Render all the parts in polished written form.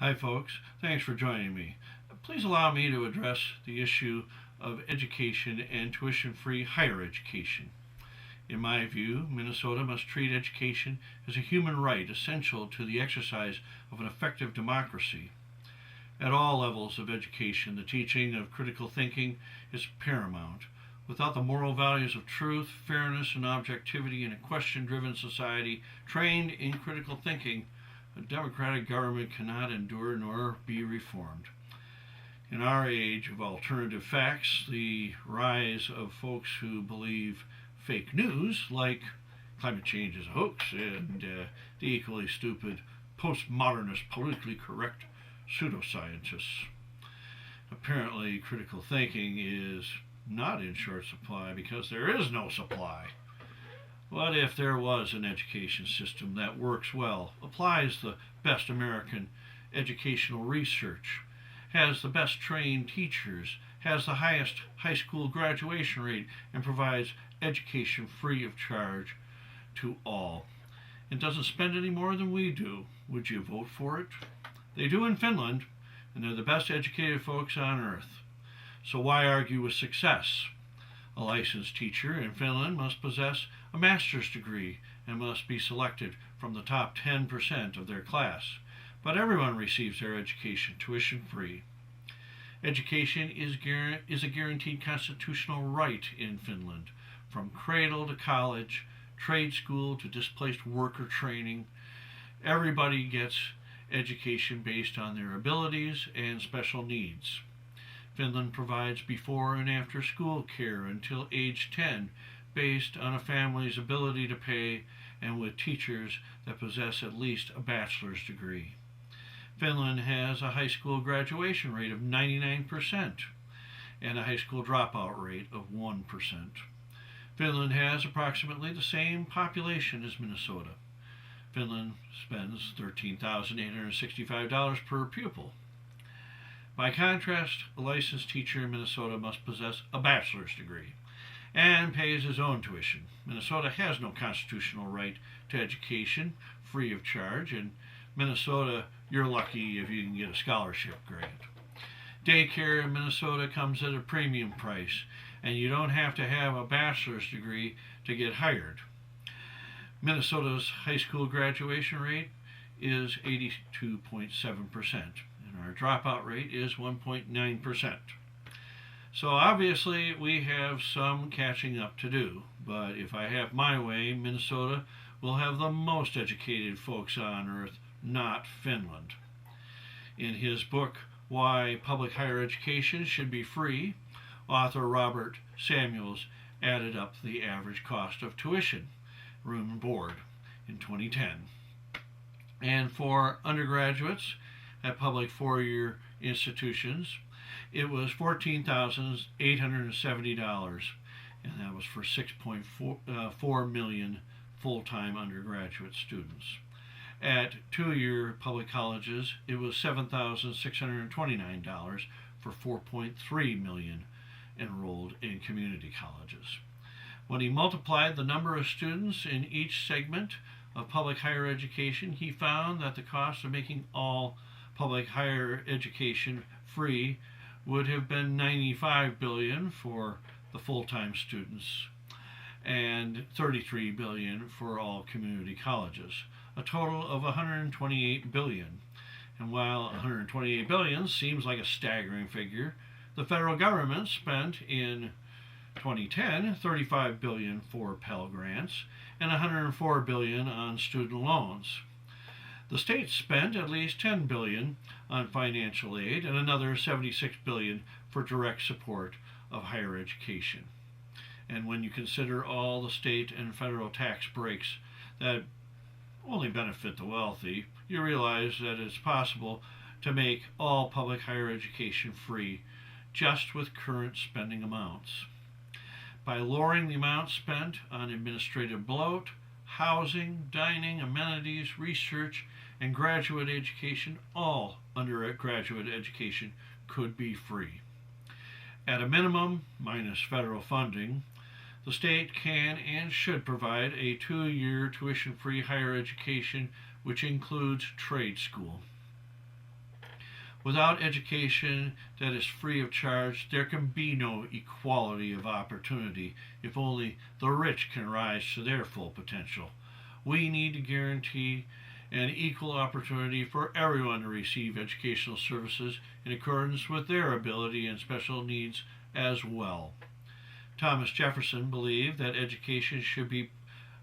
Hi, folks. Thanks for joining me. Please allow me to address the issue of education and tuition free higher education. In my view, Minnesota must treat education as a human right essential to the exercise of an effective democracy. At all levels of education, the teaching of critical thinking is paramount. Without the moral values of truth, fairness, and objectivity in a question driven society trained in critical thinking, a democratic government cannot endure nor be reformed. In our age of alternative facts, the rise of folks who believe fake news, like climate change is a hoax, and the equally stupid postmodernist, politically correct pseudoscientists. Apparently, critical thinking is not in short supply because there is no supply. What if there was an education system that works well, applies the best American educational research, has the best trained teachers, has the highest high school graduation rate, and provides education free of charge to all, and doesn't spend any more than we do? Would you vote for it? They do in Finland, and they're the best educated folks on earth. So why argue with success? A licensed teacher in Finland must possess a master's degree and must be selected from the top 10% of their class. But everyone receives their education tuition free. Education is a guaranteed constitutional right in Finland, from cradle to college, trade school to displaced worker training. Everybody gets education based on their abilities and special needs. Finland provides before and after school care until age 10 based on a family's ability to pay and with teachers that possess at least a bachelor's degree. Finland has a high school graduation rate of 99% and a high school dropout rate of 1%. Finland has approximately the same population as Minnesota. Finland spends $13,865 per pupil. By contrast, a licensed teacher in Minnesota must possess a bachelor's degree and pays his own tuition. Minnesota has no constitutional right to education free of charge. In Minnesota, you're lucky if you can get a scholarship grant. Daycare in Minnesota comes at a premium price, and you don't have to have a bachelor's degree to get hired. Minnesota's high school graduation rate is 82.7%, and our dropout rate is 1.9%. So obviously, we have some catching up to do, but if I have my way, Minnesota will have the most educated folks on earth, not Finland. In his book, Why Public Higher Education Should Be Free, author Robert Samuels added up the average cost of tuition, room and board, in 2010. And for undergraduates at public four-year institutions, it was $14,870, and that was for 6.4 million full-time undergraduate students. At two-year public colleges, it was $7,629 for 4.3 million enrolled in community colleges. When he multiplied the number of students in each segment of public higher education, he found that the cost of making all public higher education free would have been $95 billion for the full-time students and $33 billion for all community colleges, a total of $128 billion. And while $128 billion seems like a staggering figure, the federal government spent in 2010 $35 billion for Pell Grants and $104 billion on student loans. The states spent at least $10 billion on financial aid and another $76 billion for direct support of higher education. And when you consider all the state and federal tax breaks that only benefit the wealthy, you realize that it's possible to make all public higher education free just with current spending amounts. By lowering the amount spent on administrative bloat, housing, dining, amenities, research, and graduate education, all undergraduate education could be free. At a minimum, minus federal funding, the state can and should provide a two-year tuition-free higher education, which includes trade school. Without education that is free of charge, there can be no equality of opportunity if only the rich can rise to their full potential. We need to guarantee an equal opportunity for everyone to receive educational services in accordance with their ability and special needs as well. Thomas Jefferson believed that education should be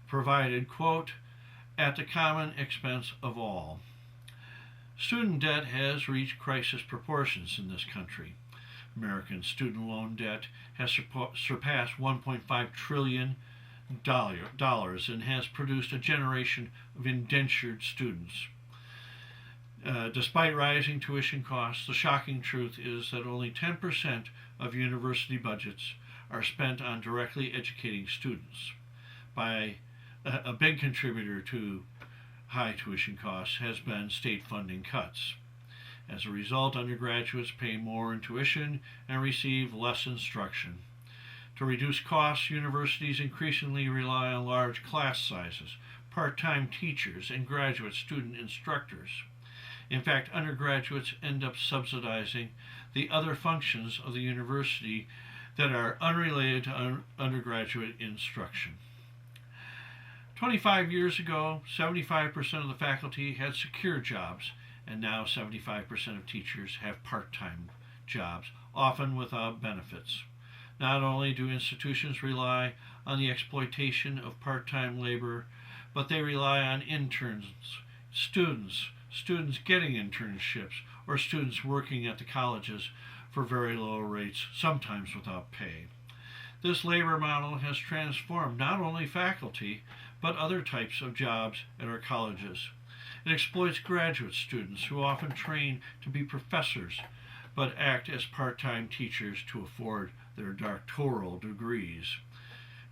provided, quote, at the common expense of all. Student debt has reached crisis proportions in this country. American student loan debt has surpassed $1.5 trillion and has produced a generation of indentured students. Despite rising tuition costs, the shocking truth is that only 10% of university budgets are spent on directly educating students. A big contributor to high tuition costs has been state funding cuts. As a result, undergraduates pay more in tuition and receive less instruction. To reduce costs, universities increasingly rely on large class sizes, part-time teachers, and graduate student instructors. In fact, undergraduates end up subsidizing the other functions of the university that are unrelated to undergraduate instruction. 25 years ago, 75% of the faculty had secure jobs, and now 75% of teachers have part-time jobs, often without benefits. Not only do institutions rely on the exploitation of part-time labor, but they rely on interns, students getting internships, or students working at the colleges for very low rates, sometimes without pay. This labor model has transformed not only faculty, but other types of jobs at our colleges. It exploits graduate students who often train to be professors, but act as part-time teachers to afford their doctoral degrees.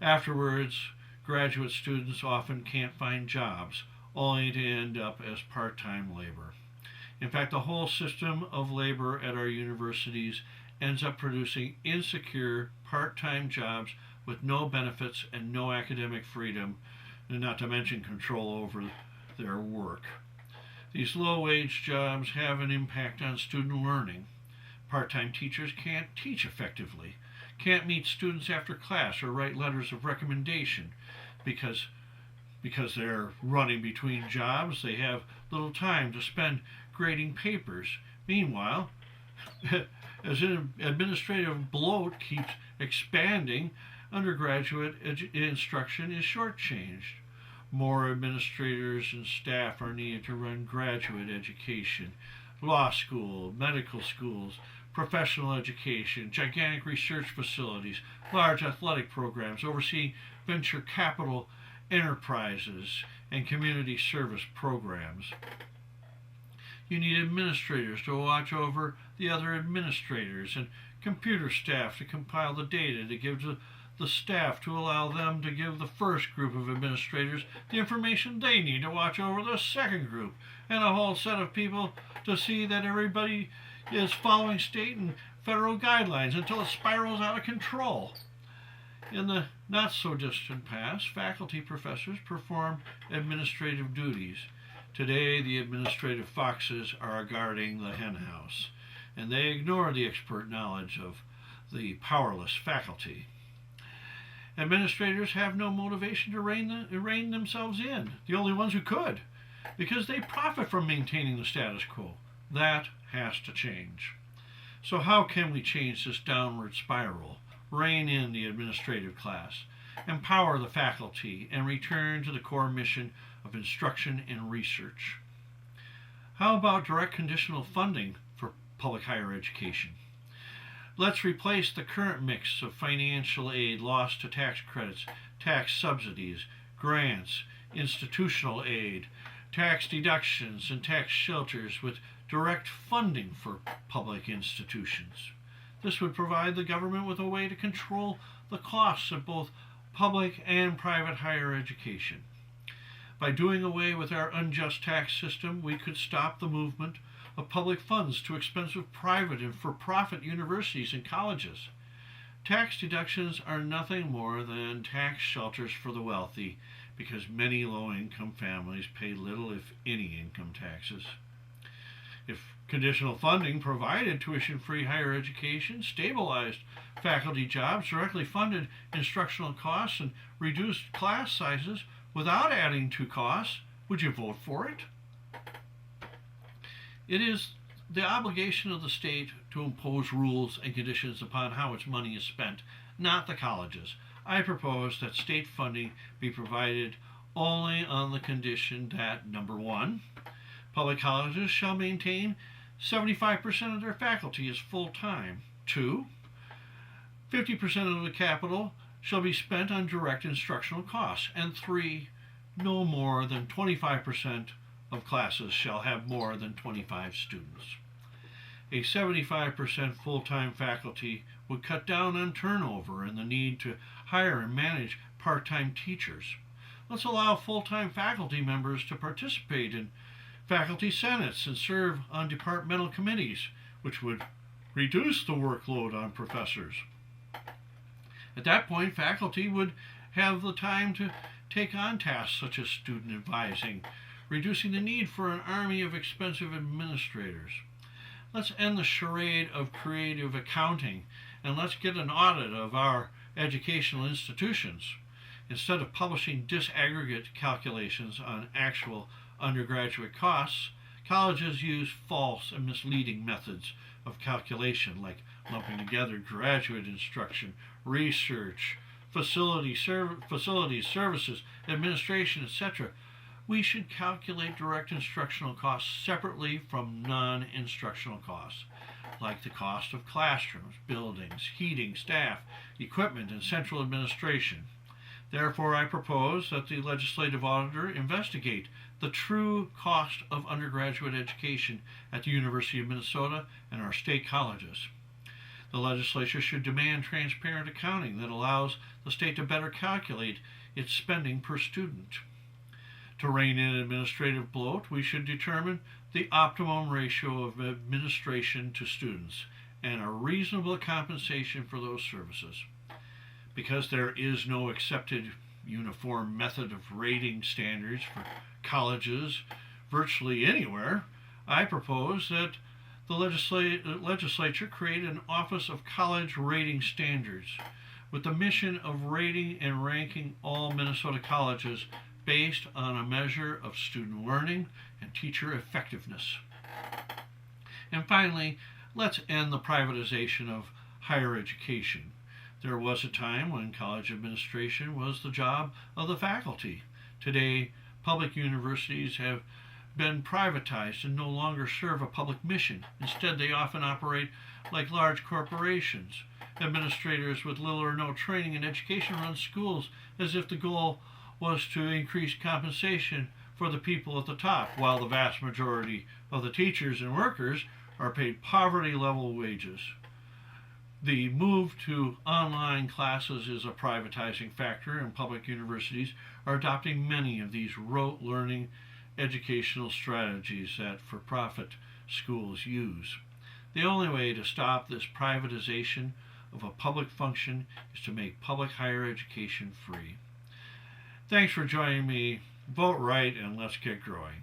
Afterwards, graduate students often can't find jobs, only to end up as part-time labor. In fact, the whole system of labor at our universities ends up producing insecure part-time jobs with no benefits and no academic freedom, and not to mention control over their work. These low-wage jobs have an impact on student learning. Part-time teachers can't teach effectively, can't meet students after class or write letters of recommendation because they're running between jobs. They have little time to spend grading papers. Meanwhile, as administrative bloat keeps expanding, undergraduate instruction is shortchanged. More administrators and staff are needed to run graduate education, law school, medical schools, professional education, gigantic research facilities, large athletic programs, overseeing venture capital enterprises, and community service programs. You need administrators to watch over the other administrators and computer staff to compile the data to give to the staff to allow them to give the first group of administrators the information they need to watch over the second group, and a whole set of people to see that everybody is following state and federal guidelines until it spirals out of control. In the not-so-distant past, faculty professors perform administrative duties. Today, the administrative foxes are guarding the henhouse, and they ignore the expert knowledge of the powerless faculty. Administrators have no motivation to rein themselves in, the only ones who could, because they profit from maintaining the status quo. That has to change. So how can we change this downward spiral, rein in the administrative class, empower the faculty, and return to the core mission of instruction and research? How about direct conditional funding for public higher education? Let's replace the current mix of financial aid lost to tax credits, tax subsidies, grants, institutional aid, tax deductions, and tax shelters with direct funding for public institutions. This would provide the government with a way to control the costs of both public and private higher education. By doing away with our unjust tax system, we could stop the movement of public funds to expensive private and for-profit universities and colleges. Tax deductions are nothing more than tax shelters for the wealthy, because many low-income families pay little, if any, income taxes. If Conditional funding provided tuition-free higher education, stabilized faculty jobs, directly funded instructional costs, and reduced class sizes without adding to costs. Would you vote for it? It is the obligation of the state to impose rules and conditions upon how its money is spent, not the colleges. I propose that state funding be provided only on the condition that, number one, public colleges shall maintain 75% of their faculty as full-time. 2, 50% of the capital shall be spent on direct instructional costs. And 3, no more than 25% of classes shall have more than 25 students. A 75% full-time faculty would cut down on turnover and the need to hire and manage part-time teachers. Let's allow full-time faculty members to participate in faculty senates and serve on departmental committees, which would reduce the workload on professors. At that point, faculty would have the time to take on tasks such as student advising, reducing the need for an army of expensive administrators. Let's end the charade of creative accounting and let's get an audit of our educational institutions. Instead of publishing disaggregate calculations on actual undergraduate costs, colleges use false and misleading methods of calculation, like lumping together graduate instruction, research, facilities, services, administration, etc. We should calculate direct instructional costs separately from non-instructional costs, like the cost of classrooms, buildings, heating, staff, equipment, and central administration. Therefore, I propose that the legislative auditor investigate the true cost of undergraduate education at the University of Minnesota and our state colleges. The legislature should demand transparent accounting that allows the state to better calculate its spending per student. To rein in administrative bloat, we should determine the optimum ratio of administration to students and a reasonable compensation for those services. Because there is no accepted uniform method of rating standards for colleges virtually anywhere, I propose that the legislature create an Office of College Rating Standards with the mission of rating and ranking all Minnesota colleges based on a measure of student learning and teacher effectiveness. And finally, let's end the privatization of higher education. There was a time when college administration was the job of the faculty. Today, public universities have been privatized and no longer serve a public mission. Instead, they often operate like large corporations. Administrators with little or no training in education run schools as if the goal was to increase compensation for the people at the top, while the vast majority of the teachers and workers are paid poverty-level wages. The move to online classes is a privatizing factor, and public universities are adopting many of these rote learning educational strategies that for-profit schools use. The only way to stop this privatization of a public function is to make public higher education free. Thanks for joining me. Vote right and let's get growing.